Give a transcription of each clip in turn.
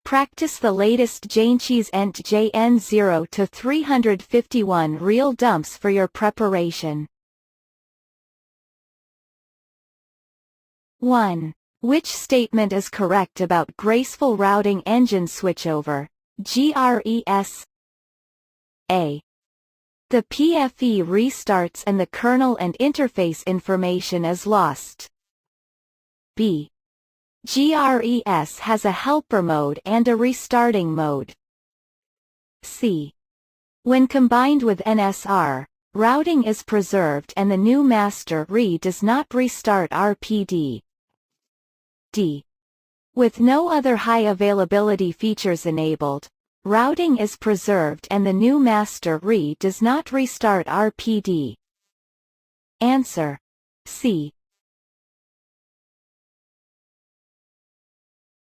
Practice the latest JNCIS-ENT JN0-351 real dumps for your preparation. 1. Which statement is correct about graceful routing engine switchover, GRES? A. The PFE restarts and the kernel and interface information is lost. B. GRES has a helper mode and a restarting mode. C. When combined with NSR, routing is preserved and the new master does not restart RPD. D. With no other high availability features enabled, routing is preserved and the new master does not restart RPD. Answer: C.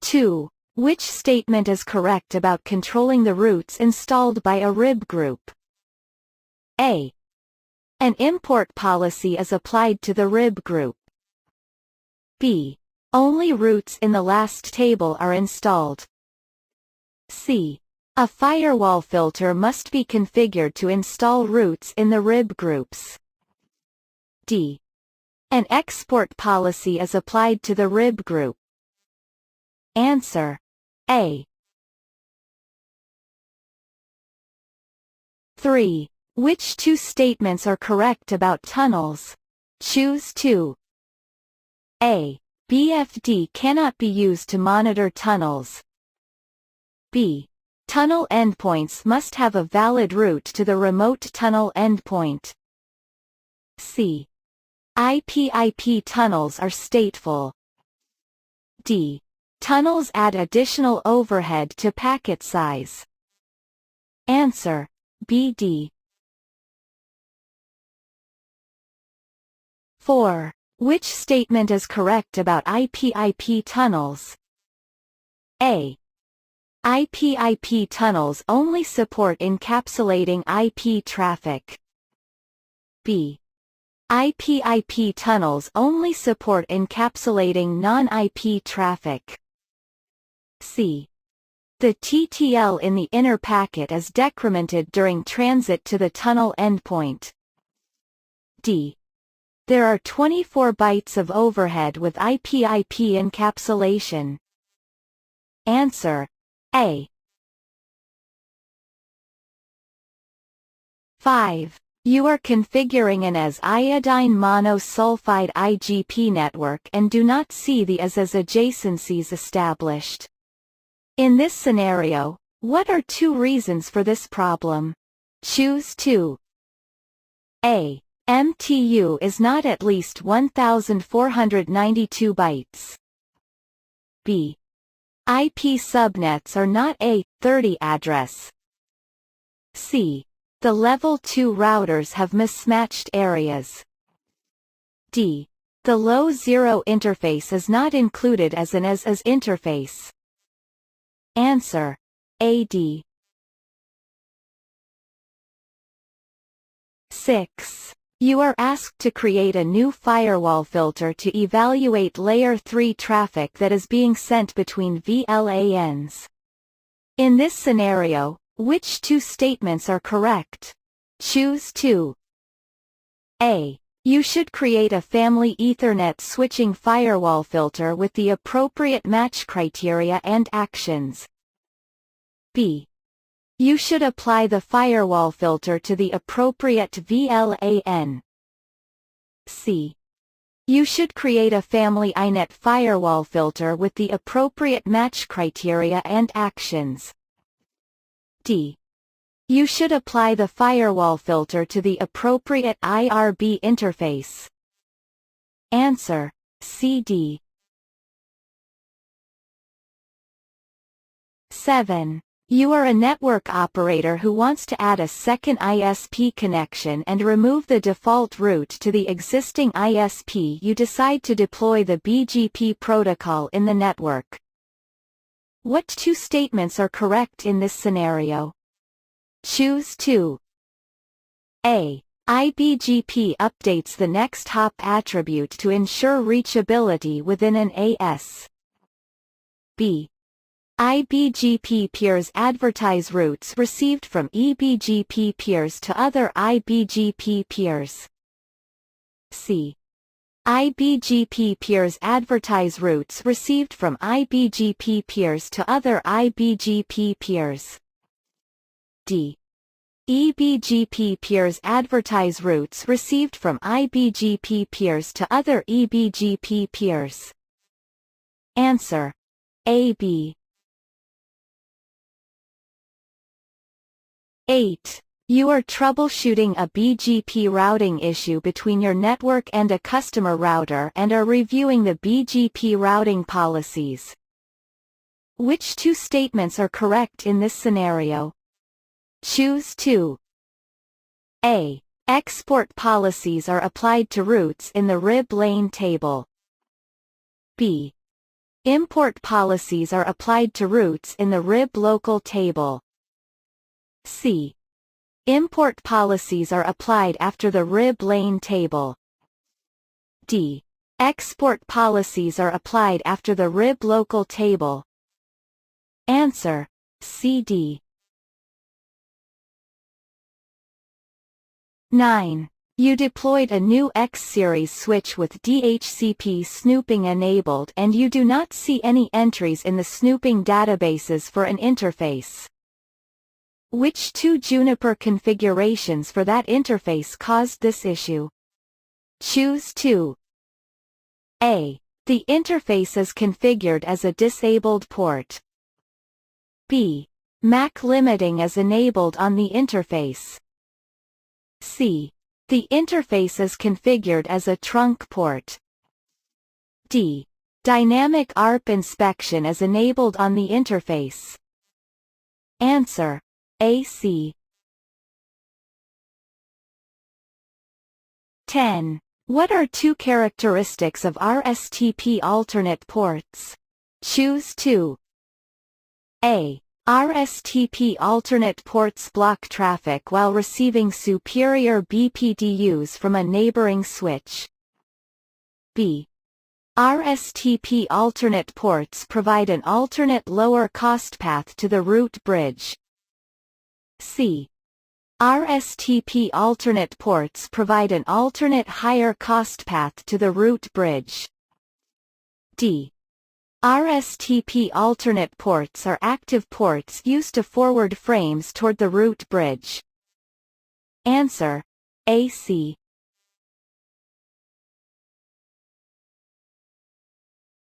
2. Which statement is correct about controlling the routes installed by a RIB group? A. An import policy is applied to the RIB group. B. Only routes in the last table are installed. C. A firewall filter must be configured to install routes in the RIB groups. D. An export policy is applied to the RIB group. Answer: A. 3. Which two statements are correct about tunnels? Choose 2. A. BFD cannot be used to monitor tunnels. B. Tunnel endpoints must have a valid route to the remote tunnel endpoint. C. IP tunnels are stateful. D. Tunnels add additional overhead to packet size. Answer: BD. 4. Which statement is correct about IP tunnels? A. IP tunnels only support encapsulating IP traffic. B. IP tunnels only support encapsulating non-IP traffic. C. The TTL in the inner packet is decremented during transit to the tunnel endpoint. D. There are 24 bytes of overhead with IP encapsulation. Answer: A. 5. You are configuring an iodine monosulfide IGP network and do not see the as adjacencies established. In this scenario, what are 2 reasons for this problem? Choose 2. A. MTU is not at least 1492 bytes. B. IP subnets are not a 30 address. C. The level 2 routers have mismatched areas. D. The low 0 interface is not included as an as interface. Answer: AD. 6. You are asked to create a new firewall filter to evaluate Layer 3 traffic that is being sent between VLANs. In this scenario, which 2 statements are correct? Choose 2. A. You should create a family Ethernet switching firewall filter with the appropriate match criteria and actions. B. You should apply the firewall filter to the appropriate VLAN. C. You should create a family INET firewall filter with the appropriate match criteria and actions. D. You should apply the firewall filter to the appropriate IRB interface. Answer: CD. 7. You are a network operator who wants to add a second ISP connection and remove the default route to the existing ISP. You decide to deploy the BGP protocol in the network. What 2 statements are correct in this scenario? Choose 2. A. IBGP updates the next hop attribute to ensure reachability within an AS. B. IBGP peers advertise routes received from eBGP peers to other IBGP peers. C. IBGP peers advertise routes received from IBGP peers to other IBGP peers. D. eBGP peers advertise routes received from IBGP peers to other eBGP peers. Answer: A. B. 8. You are troubleshooting a BGP routing issue between your network and a customer router and are reviewing the BGP routing policies. Which two statements are correct in this scenario? Choose 2. A. Export policies are applied to routes in the RIB lane table. B. Import policies are applied to routes in the RIB local table. C. Import policies are applied after the RIB lane table. D. Export policies are applied after the RIB local table. Answer: C. D. 9. You deployed a new X-series switch with DHCP snooping enabled and you do not see any entries in the snooping databases for an interface. Which two Juniper configurations for that interface caused this issue? Choose 2. A. The interface is configured as a disabled port. B. MAC limiting is enabled on the interface. C. The interface is configured as a trunk port. D. Dynamic ARP inspection is enabled on the interface. Answer: AC. 10. What are two characteristics of RSTP alternate ports? Choose 2. A. RSTP alternate ports block traffic while receiving superior BPDUs from a neighboring switch. B. RSTP alternate ports provide an alternate lower cost path to the route bridge. C. RSTP alternate ports provide an alternate higher cost path to the route bridge. D. RSTP alternate ports are active ports used to forward frames toward the route bridge. Answer: AC.